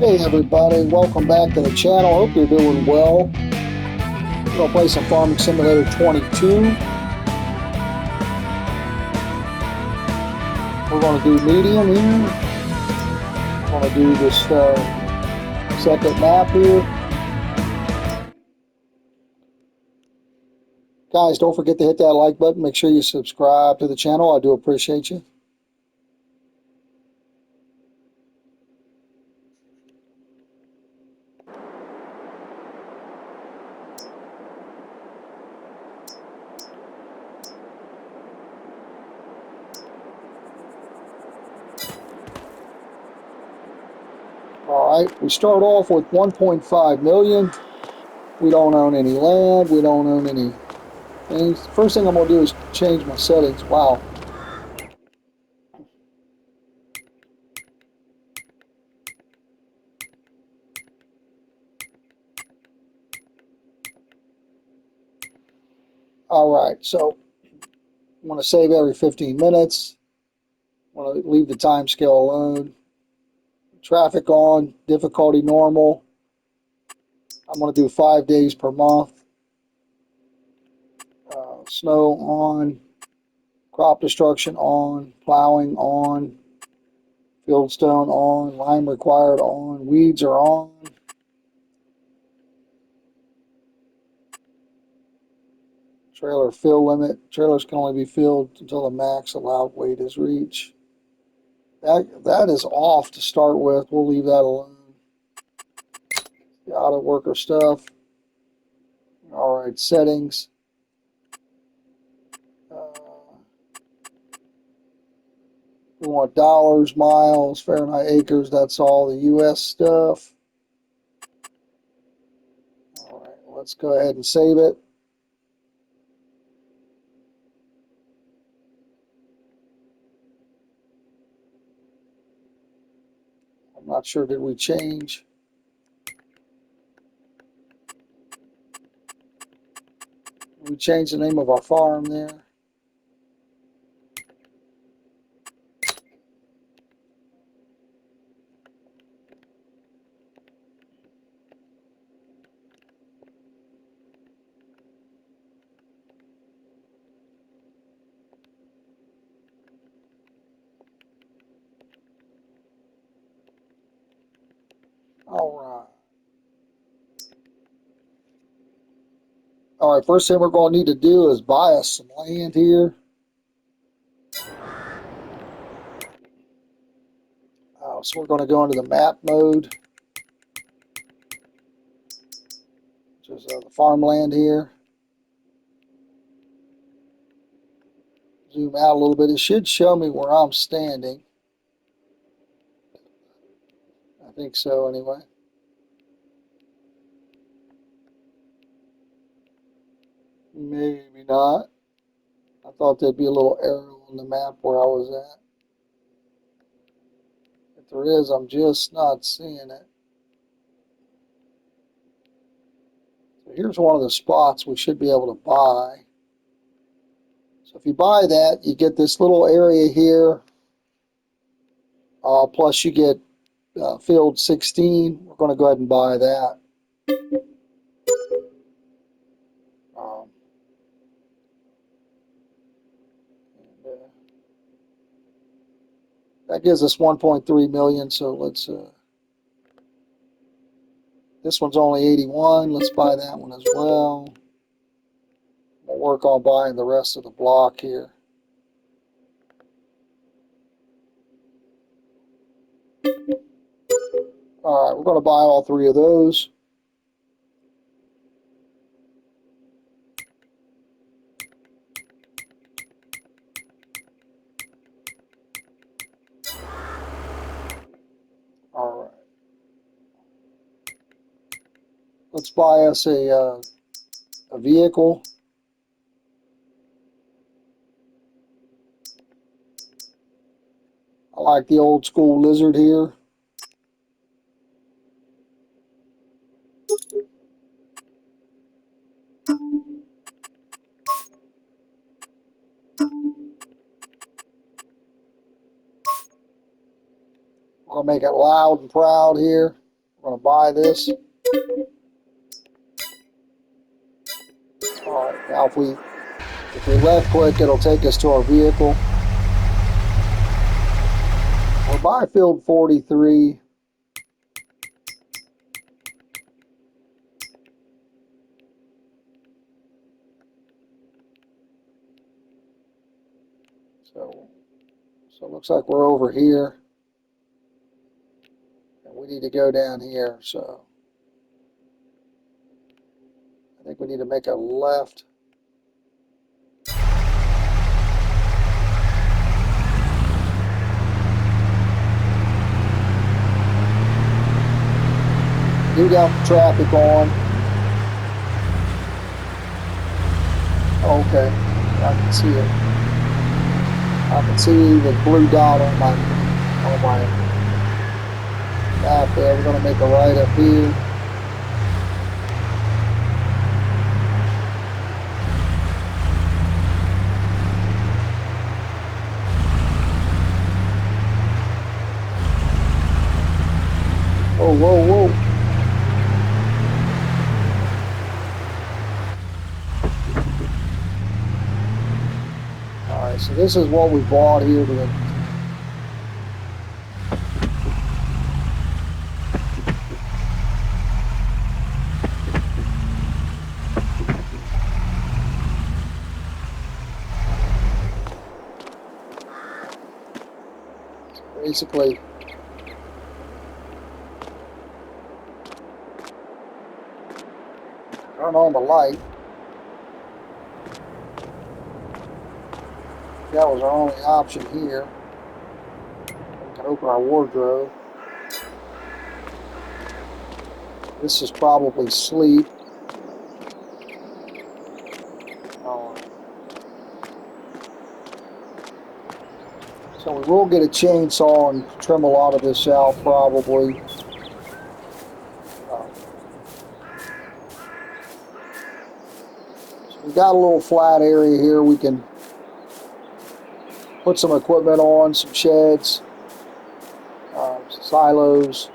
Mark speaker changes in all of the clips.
Speaker 1: Hey everybody, welcome back to the channel. Hope you're doing well. We're going to play some Farming Simulator 22. We're going to do medium here. We're going to do this second map here. Guys, don't forget to hit that like button. Make sure you subscribe to the channel. I do appreciate you. All right, we start off with 1.5 million. We don't own any land. We don't own any things. First thing I'm going to do is change my settings. Wow. All right, so I'm going to save every 15 minutes. I'm going to leave the time scale alone. Traffic on, difficulty normal. I'm going to do 5 days per month. Snow on, crop destruction on, plowing on, fieldstone on, lime required on, weeds are on. Trailer fill limit. Trailers can only be filled until the max allowed weight is reached. That is off to start with. We'll leave that alone. The auto worker stuff. All right, settings. We want dollars, miles, Fahrenheit, acres. That's all the U.S. stuff. All right, let's go ahead and save it. I'm not sure, did we change? We changed the name of our farm there. All right. All right, first thing we're going to need to do is buy us some land here. So we're going to go into the map mode, which is the farmland here. Zoom out a little bit. It should show me where I'm standing. I think so anyway. Maybe not. I thought there'd be a little arrow on the map where I was at. If there is, I'm just not seeing it. So here's one of the spots we should be able to buy. So if you buy that, you get this little area here. Plus you get field 16. We're going to go ahead and buy that. Um, and, that gives us 1.3 million. So let's. This one's only 81. Let's buy that one as well. We'll work on buying the rest of the block here. All right, we're going to buy all three of those. All right. Let's buy us a vehicle. I like the old school Lizard here. We're going to make it loud and proud here. I'm going to buy this. All right, now if we left click, it'll take us to our vehicle. We're by field 43. So it looks like we're over here. And we need to go down here. So I think we need to make a left. You got traffic on. Okay, I can see it. I can see the blue dot on my map there. We're going to make a right up here. Whoa, whoa, whoa. Alright, so this is what we bought here today. So basically, turn on the light. That was our only option here. We can open our wardrobe. This is probably sleep. So we will get a chainsaw and trim a lot of this out probably. So we got a little flat area here. We can put some equipment on, some sheds, silos.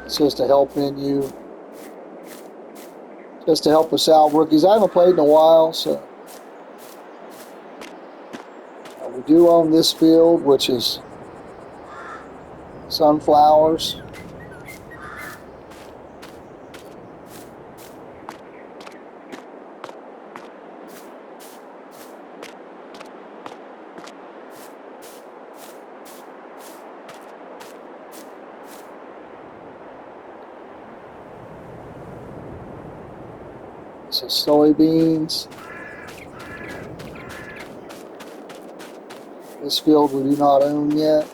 Speaker 1: It's just a help menu. Just to help us out, rookies. I haven't played in a while, so we do own this field, which is sunflowers. This is soybeans. This field we do not own yet.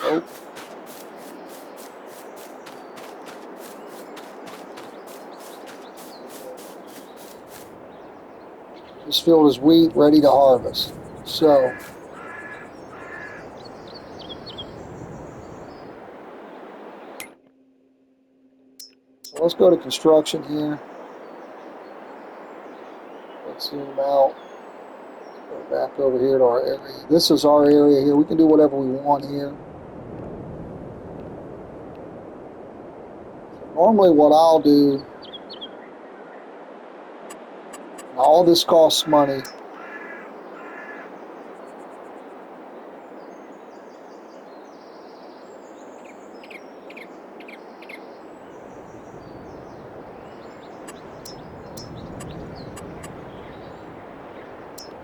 Speaker 1: Oh. This field is wheat ready to harvest. So let's go to construction here. Let's zoom out. Go back over here to our area. This is our area here. We can do whatever we want here. Normally what I'll do, all this costs money.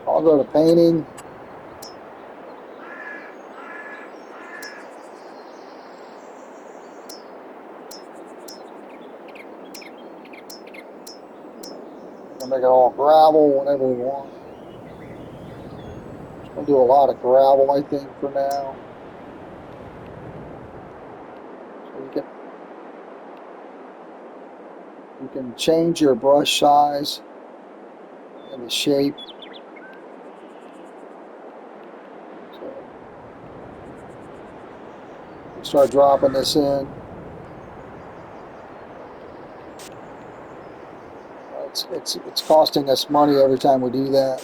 Speaker 1: I'll go to painting. I'll make it all gravel whenever we want. Just gonna do a lot of gravel, I think, for now. So you can change your brush size and the shape. So start dropping this in. It's costing us money every time we do that.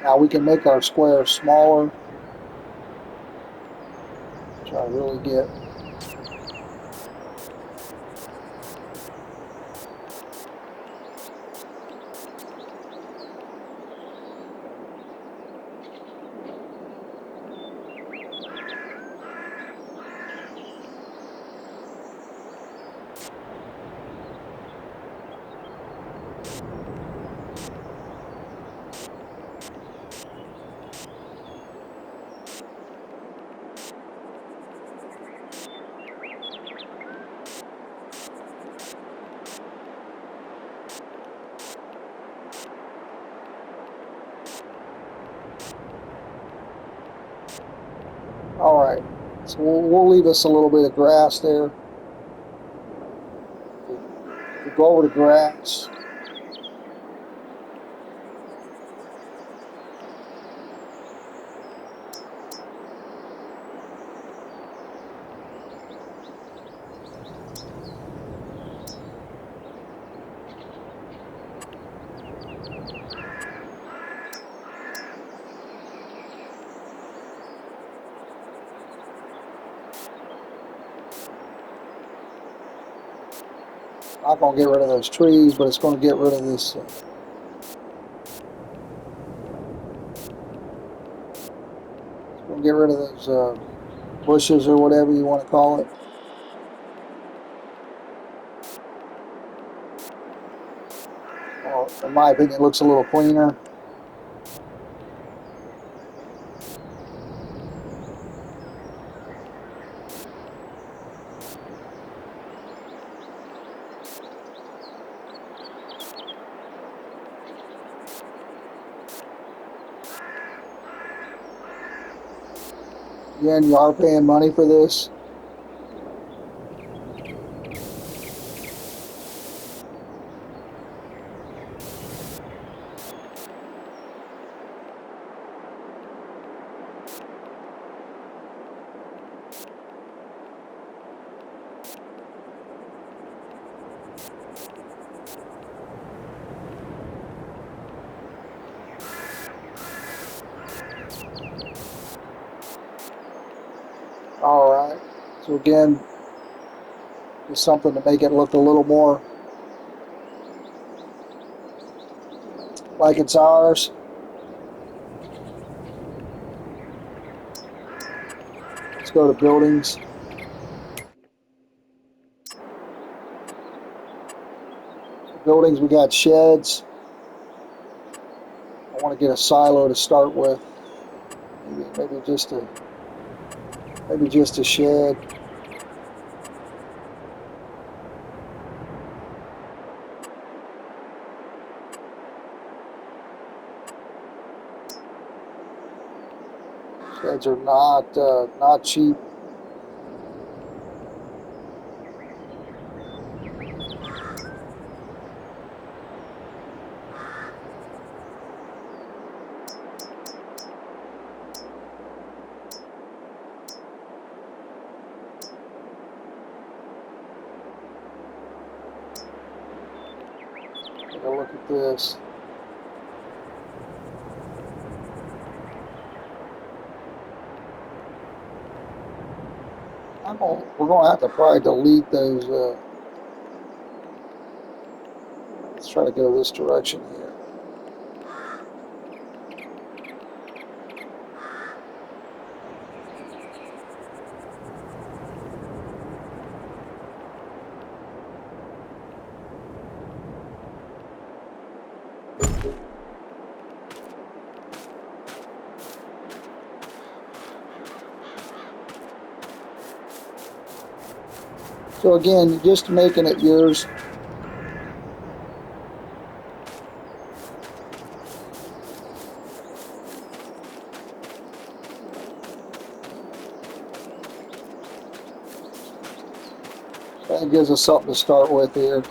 Speaker 1: Now we can make our squares smaller. Try to really get. All right, so we'll leave us a little bit of grass there. We'll go over to grass. Not going to get rid of those trees, but it's going to get rid of this. It's going to get rid of those bushes or whatever you want to call it. Well, in my opinion, it looks a little cleaner. Again, you are paying money for this. All right. So again, just something to make it look a little more like it's ours. Let's go to buildings. Buildings, we got sheds. I want to get a silo to start with. Maybe just a shed. Sheds are not cheap. Take a look at this. We're going to have to probably delete those. Let's try to go this direction here. So again, just making it yours. That gives us something to start with here.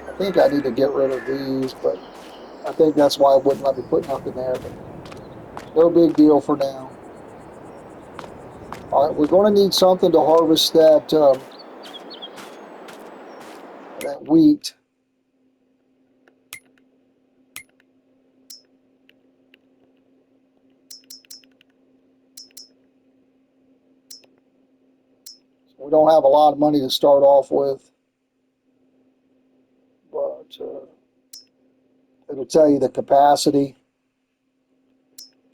Speaker 1: I think I need to get rid of these, but I think that's why it wouldn't let me put nothing there. But no big deal for now. All right, we're going to need something to harvest that wheat. We don't have a lot of money to start off with, but it'll tell you the capacity: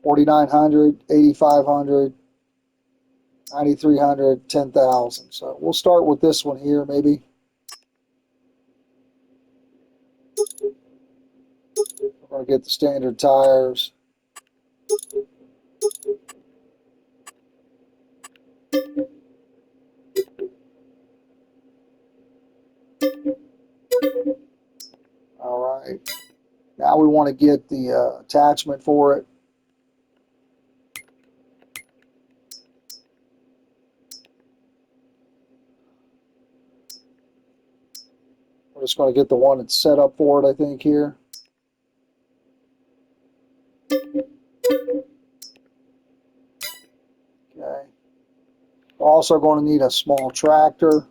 Speaker 1: 4,900, 8,500, 9,300, 10,000. So we'll start with this one here, maybe. We're going to get the standard tires. All right. Now we want to get the attachment for it. We're just going to get the one that's set up for it, I think, here. Okay. We're also going to need a small tractor.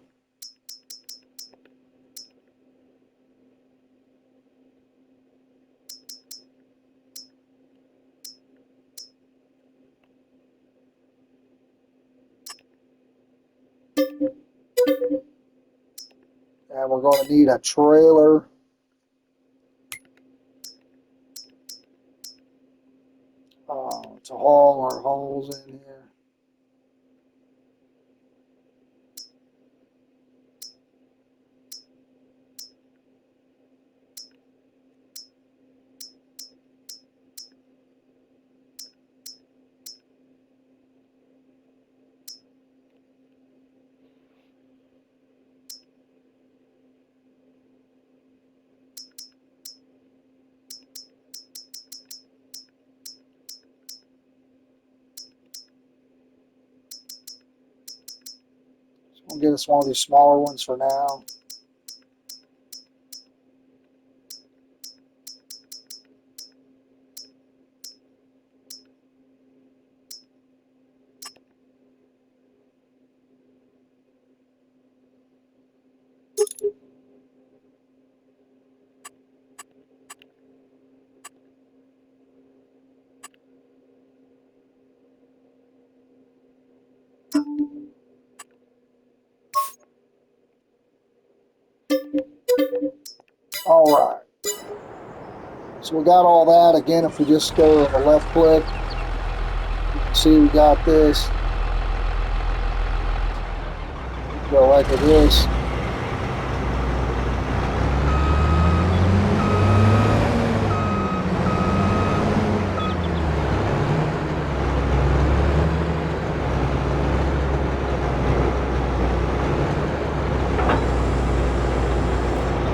Speaker 1: And we're going to need a trailer. To haul our hulls in here. We'll get us one of these smaller ones for now. All right. So we got all that. Again, if we just go on the left click, you can see we got this. Go right to this.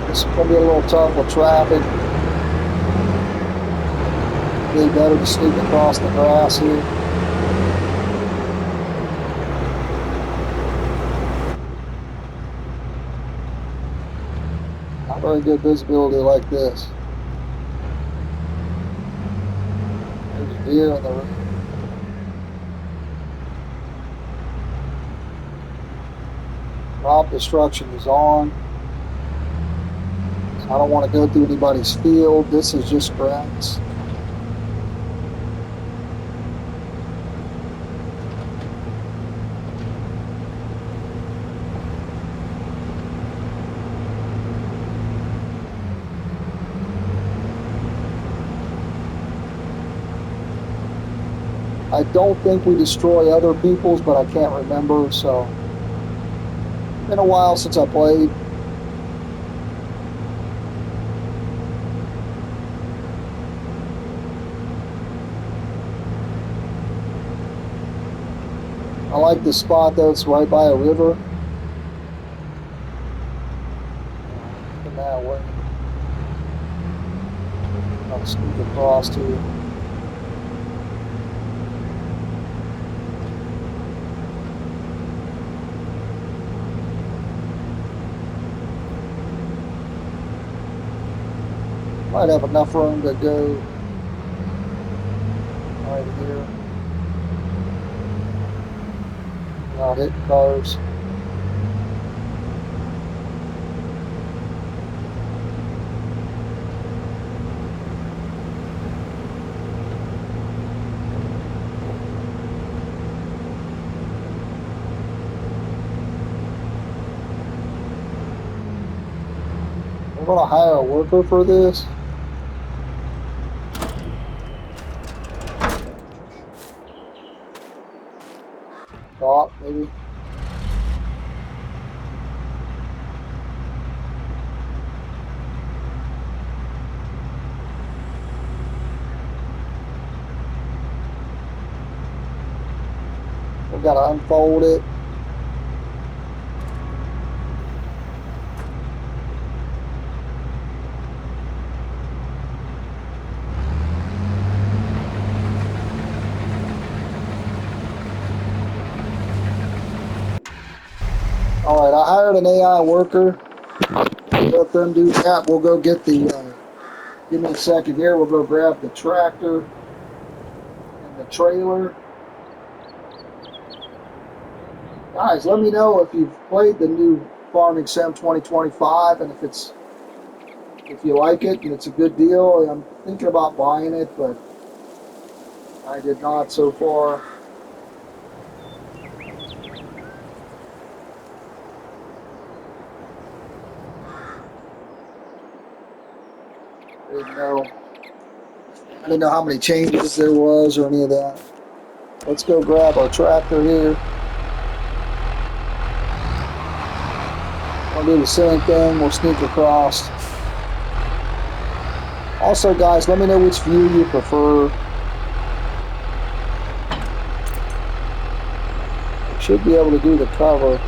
Speaker 1: This is going to be a little tough with traffic. Really better to sneak across the grass here. Not very good visibility like this. There's a deer in the road. Crop destruction is on. So I don't want to go through anybody's field. This is just grass. I don't think we destroy other people's, but I can't remember, so it's been a while since I played. I like this spot though, it's right by a river. Come that way. I'll sneak across here. Might have enough room to go right here without hitting cars. We're gonna hire a worker for this. Thought maybe. We gotta unfold it. All right, I hired an AI worker. Let them do that. We'll go get the. Give me a second here. We'll go grab the tractor and the trailer. Guys, let me know if you've played the new Farming Sim 2025 and if you like it and it's a good deal. I'm thinking about buying it, but I did not so far. I didn't know how many changes there was or any of that. Let's go grab our tractor here. I'll do the same thing. We'll sneak across. Also, guys, let me know which view you prefer. Should be able to do the cover.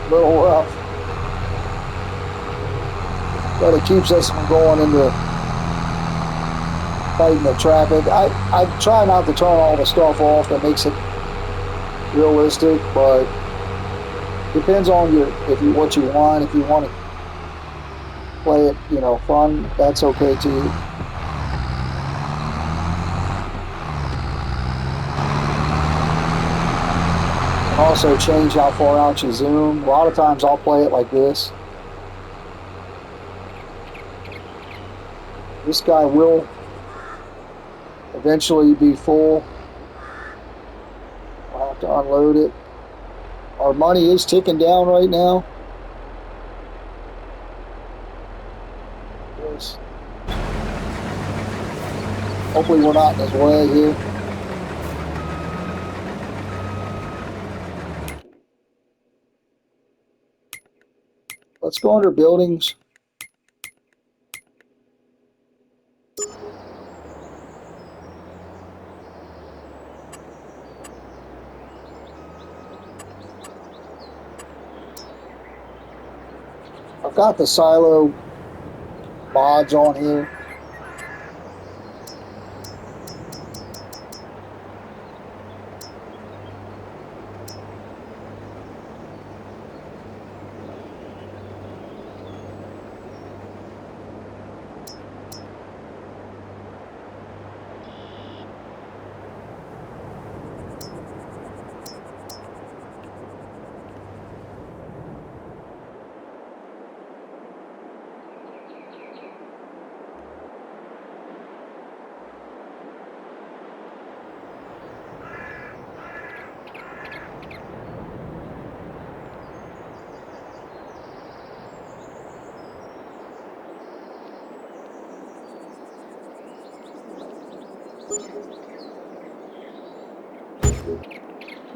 Speaker 1: A little rough, but it keeps us from going into fighting the traffic. I try not to turn all the stuff off that makes it realistic, but depends on what you want. If you want to play it, fun, that's okay too. Also change how far out you zoom. A lot of times I'll play it like this. This guy will eventually be full. I'll have to unload it. Our money is ticking down right now. Yes. Hopefully we're not in his way here. Let's go under buildings. I've got the silo mods on here.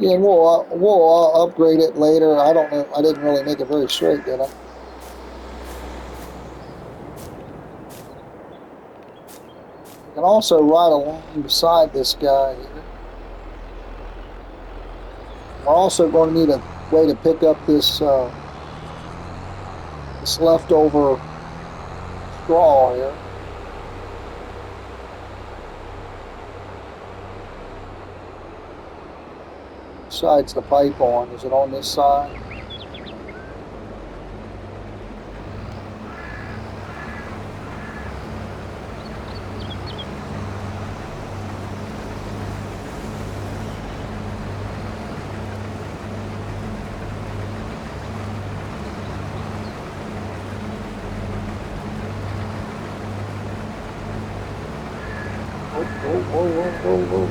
Speaker 1: Yeah, and we'll upgrade it later. I don't know. I didn't really make it very straight, did I? You can also ride along beside this guy here. We're also going to need a way to pick up this leftover straw here. Which side's the pipe on? Is it on this side? Whoa.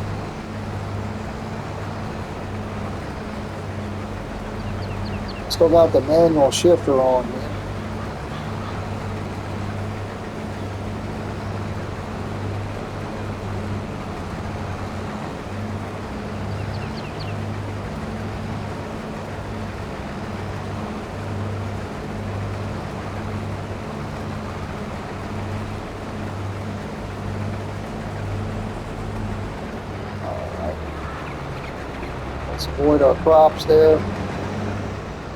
Speaker 1: Still got the manual shifter on here. Let's avoid our props there.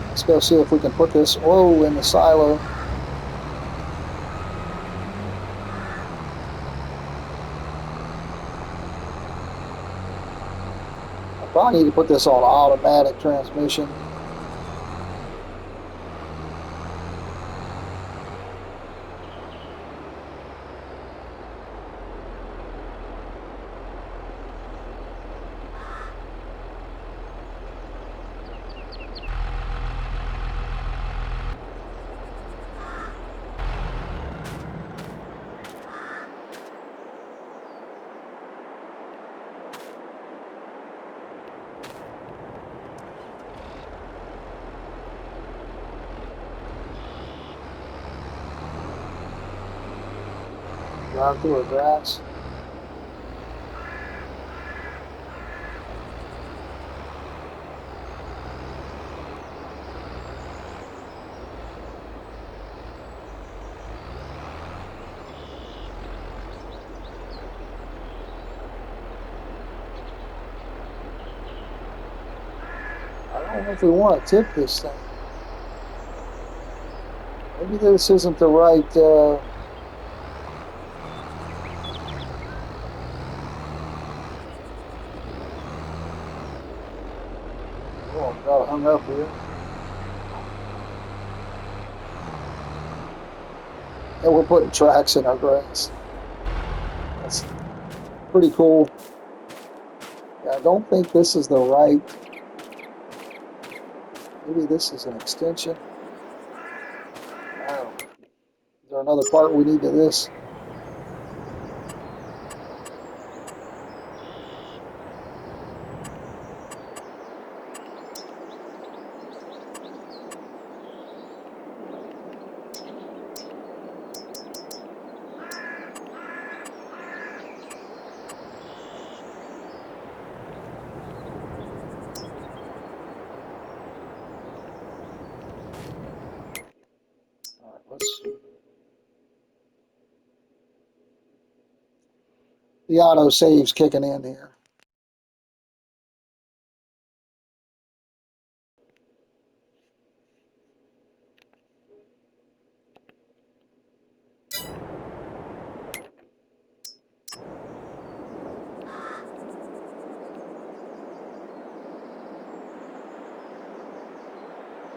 Speaker 1: Let's go see if we can put this oil in the silo. I probably need to put this on automatic transmission. Drive through our grass. I don't know if we want to tip this thing. Maybe this isn't the right. Oh, got hung up here. And we're putting tracks in our grass. That's pretty cool. Yeah, I don't think this is the right. Maybe this is an extension. Wow. Is there another part we need to this? All right, let's see. The auto save's kicking in here.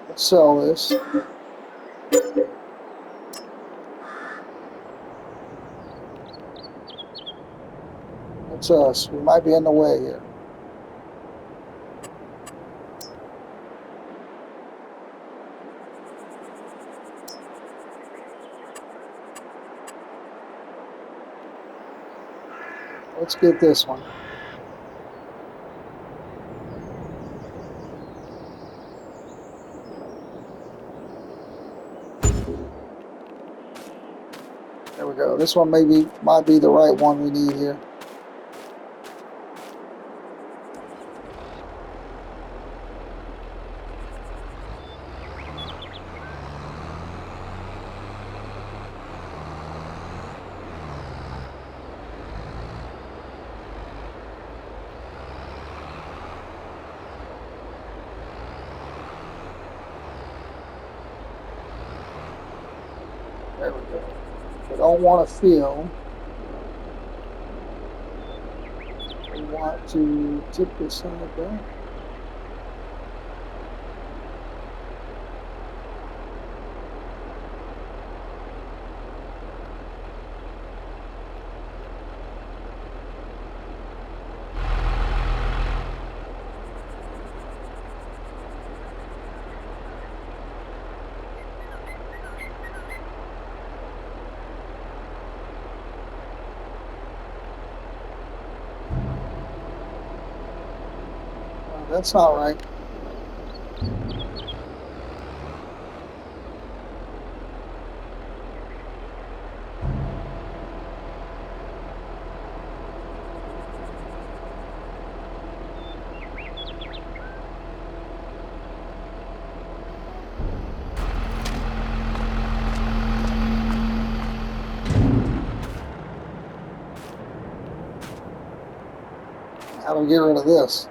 Speaker 1: Let's sell this. That's us. We might be in the way here. Let's get this one. There we go. This one might be the right one we need here. There we go. Should don't want to fill. We want to tip this side back. That's not right. How do we get rid of this?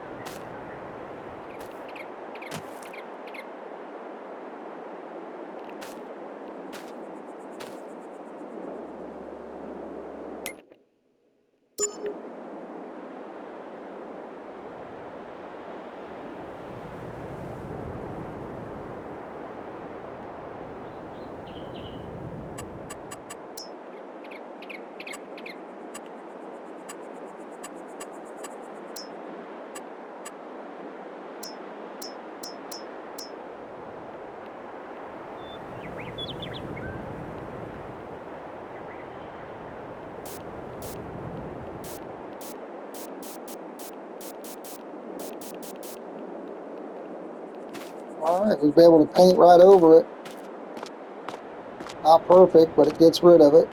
Speaker 1: All right, we've been able to paint right over it. Not perfect, but it gets rid of it.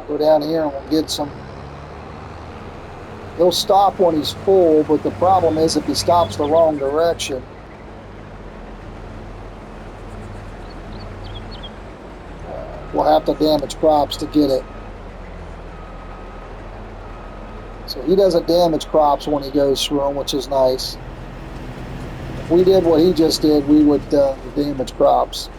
Speaker 1: Go down here and we'll get some. He'll stop when he's full, but the problem is if he stops the wrong direction, we'll have to damage crops to get it. So he doesn't damage crops when he goes through them, which is nice. If we did what he just did, we would damage crops.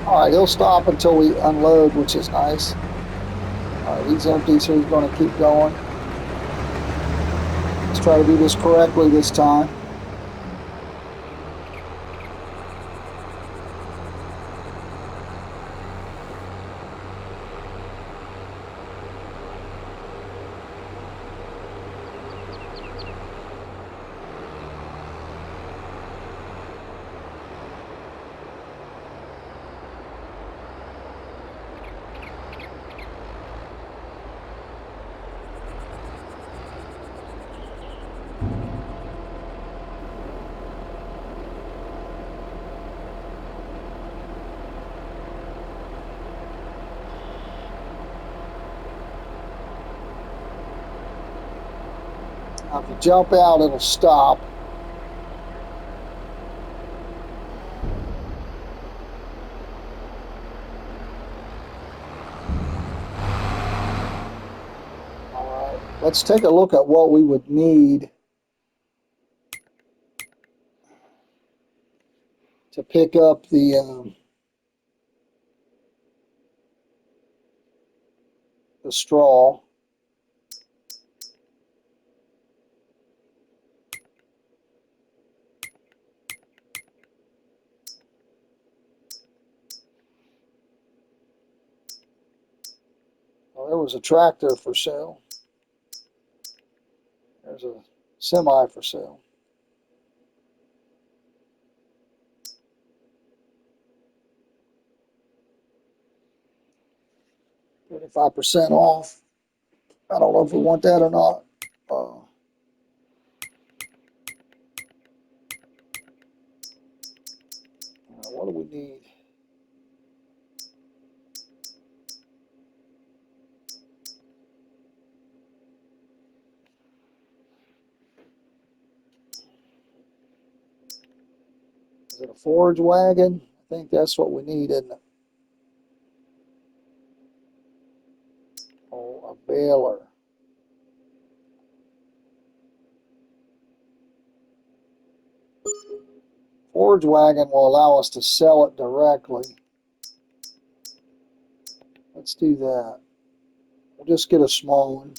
Speaker 1: All right, he'll stop until we unload, which is nice. All right, he's empty, so he's going to keep going. Let's try to do this correctly this time. Now, if you jump out, it'll stop. All right, let's take a look at what we would need to pick up the straw. Well, there was a tractor for sale. There's a semi for sale. 35% off. I don't know if we want that or not. What do we need? Is it a forage wagon? I think that's what we need, isn't it? Oh, a baler. Forage wagon will allow us to sell it directly. Let's do that. We'll just get a small one.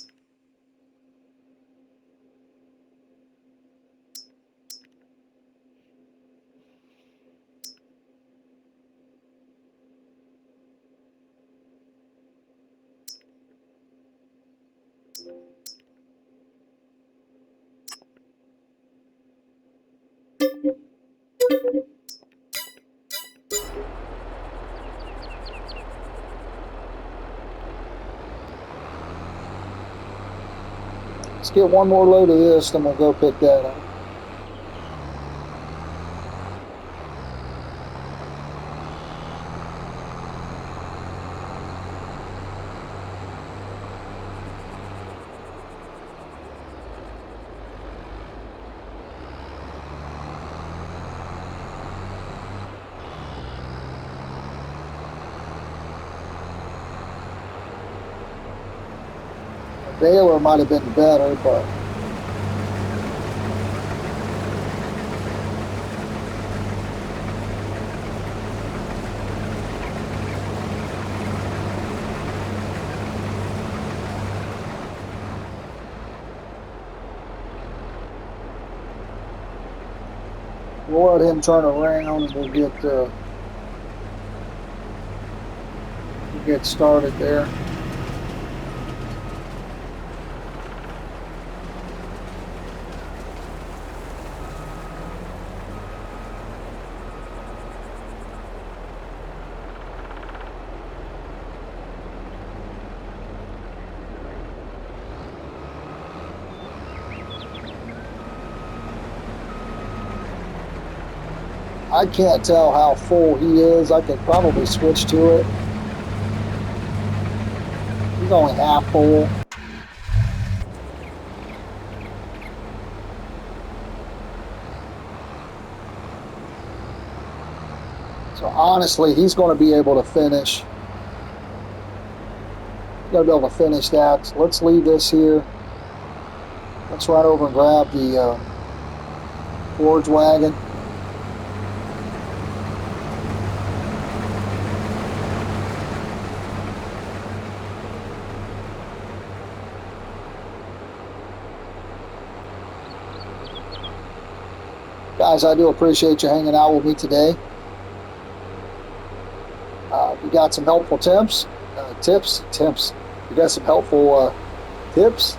Speaker 1: Let's get one more load of this, then we'll go pick that up. The baler might have been better, but we'll let him turn around and we'll get started there. I can't tell how full he is. I could probably switch to it. He's only half full. So honestly, he's going to be able to finish. He's going to be able to finish that. So let's leave this here. Let's run over and grab the forage wagon. Guys, I do appreciate you hanging out with me today. We got some helpful tips. You got some helpful tips?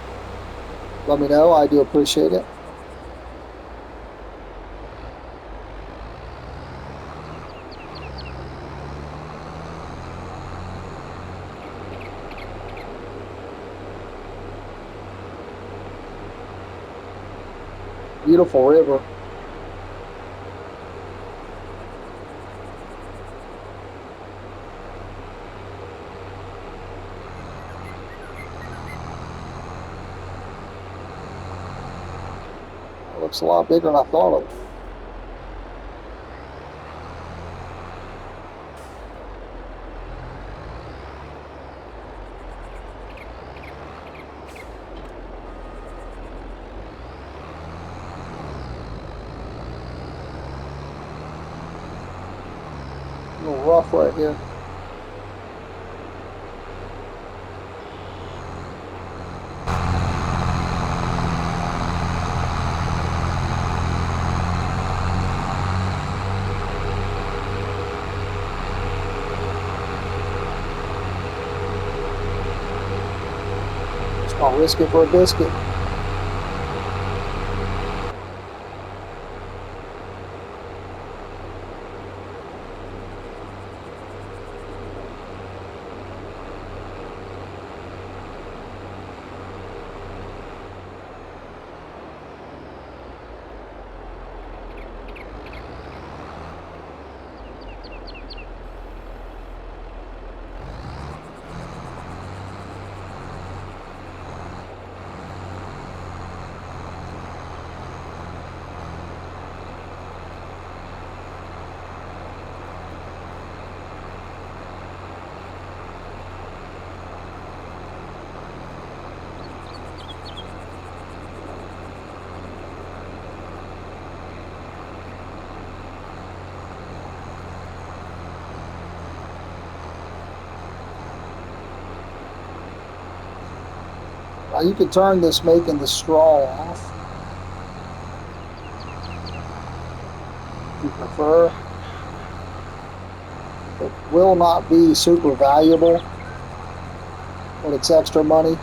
Speaker 1: Let me know. I do appreciate it. Beautiful river. looks a lot bigger than I thought it would. A little rough right here. I'll risk it for a biscuit. Now you can turn this making the straw off if you prefer. It will not be super valuable, but it's extra money.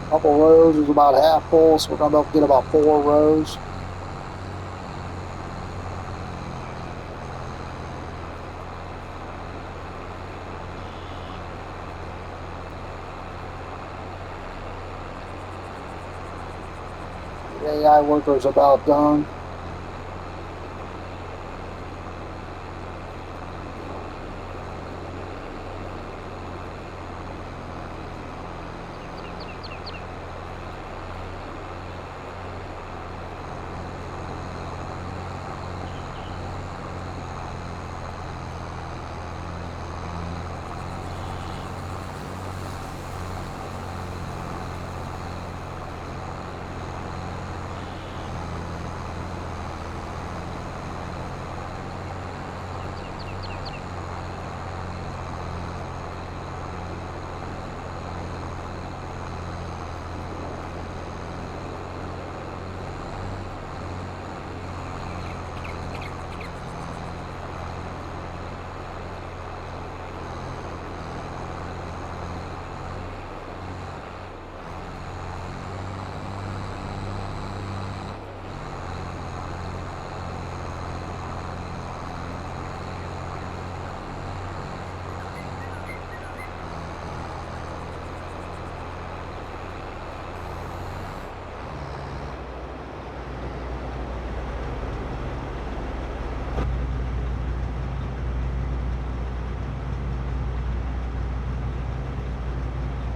Speaker 1: Couple rows is about half full, so we're going to be able to get about 4 rows. The AI worker is about done.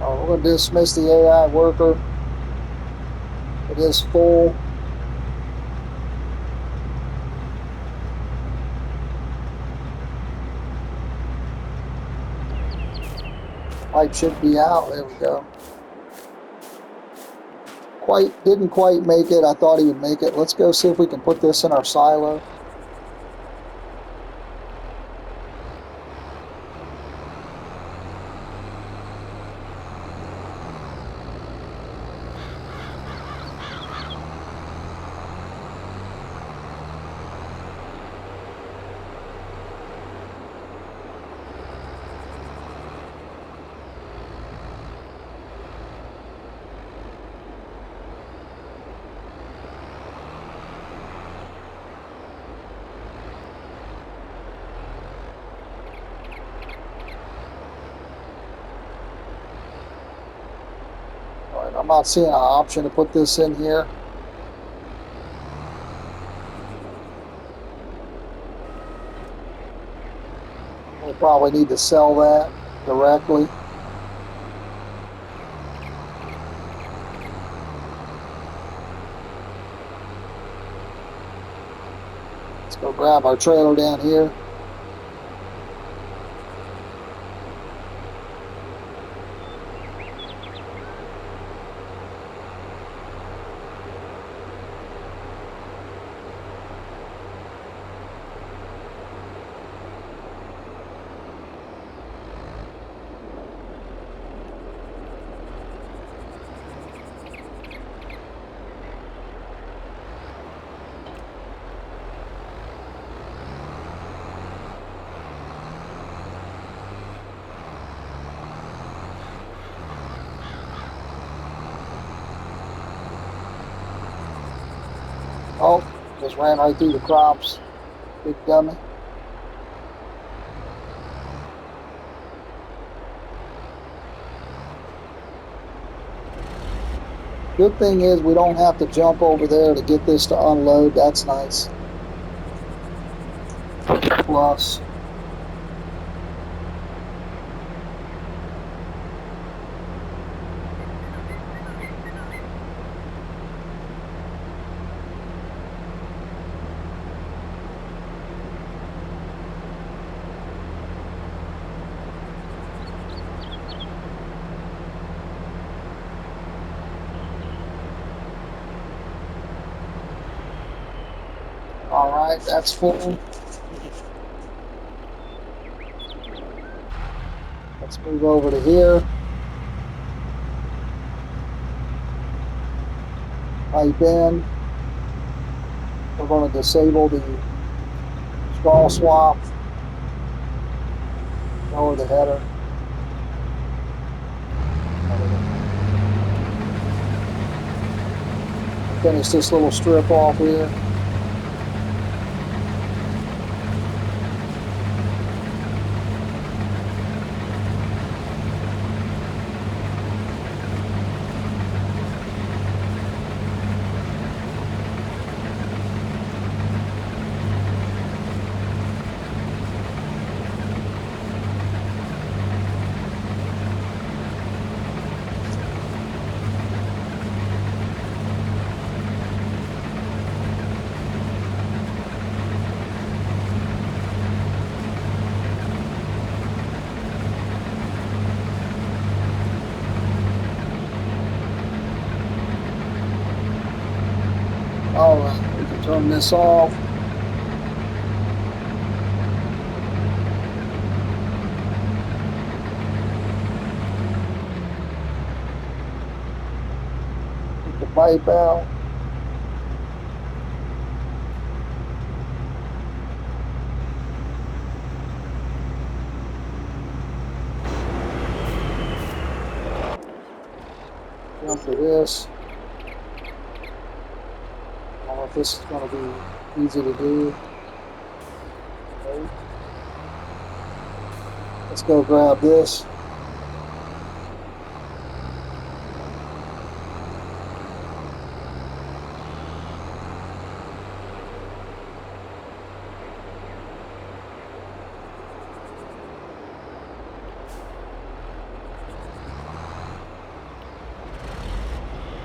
Speaker 1: We're going to dismiss the AI worker. It is full. Pipe should be out. There we go. Didn't quite make it. I thought he would make it. Let's go see if we can put this in our silo. not seeing an option to put this in here. We'll probably need to sell that directly. Let's go grab our trailer down here. Oh, just ran right through the crops. Big dummy. Good thing is we don't have to jump over there to get this to unload. That's nice. Plus. All right, that's full. Let's move over to here. Pipe in. We're going to disable the straw swap. Lower the header. Finish this little strip off here. All right, we can turn this off. Get the pipe out. Jump to this. I don't know if this is going to be easy to do. Okay. Let's go grab this.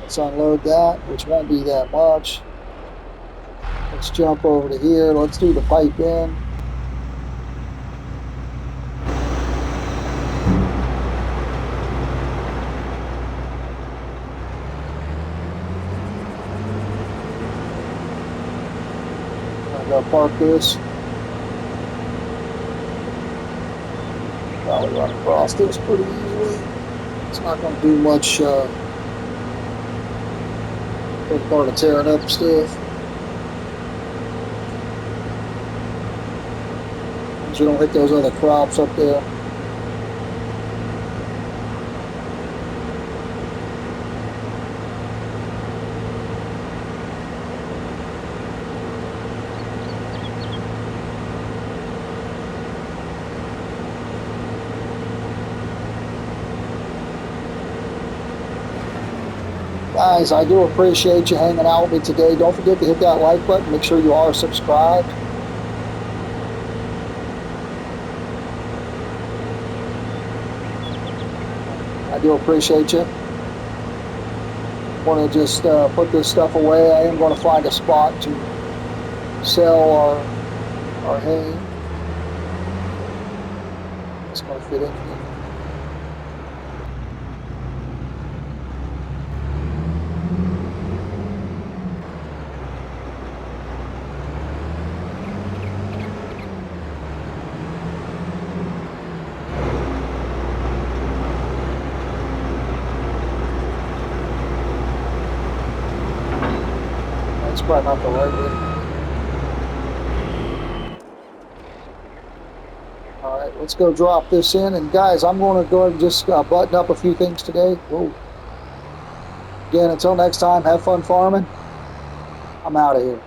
Speaker 1: Let's unload that, which won't be that much. Let's jump over to here. Let's do the pipe in. I'm gonna park this. Probably run across this pretty easily. It's not gonna do much. Big part of tearing up stuff. So you don't hit those other crops up there. Guys, I do appreciate you hanging out with me today. Don't forget to hit that like button. Make sure you are subscribed. I do appreciate you. Want to just put this stuff away. I am going to find a spot to sell our hay. It's going to fit in here. That's probably not the right way. All right, let's go drop this in. And guys, I'm going to go ahead and just button up a few things today. Whoa. Again, until next time, have fun farming. I'm out of here.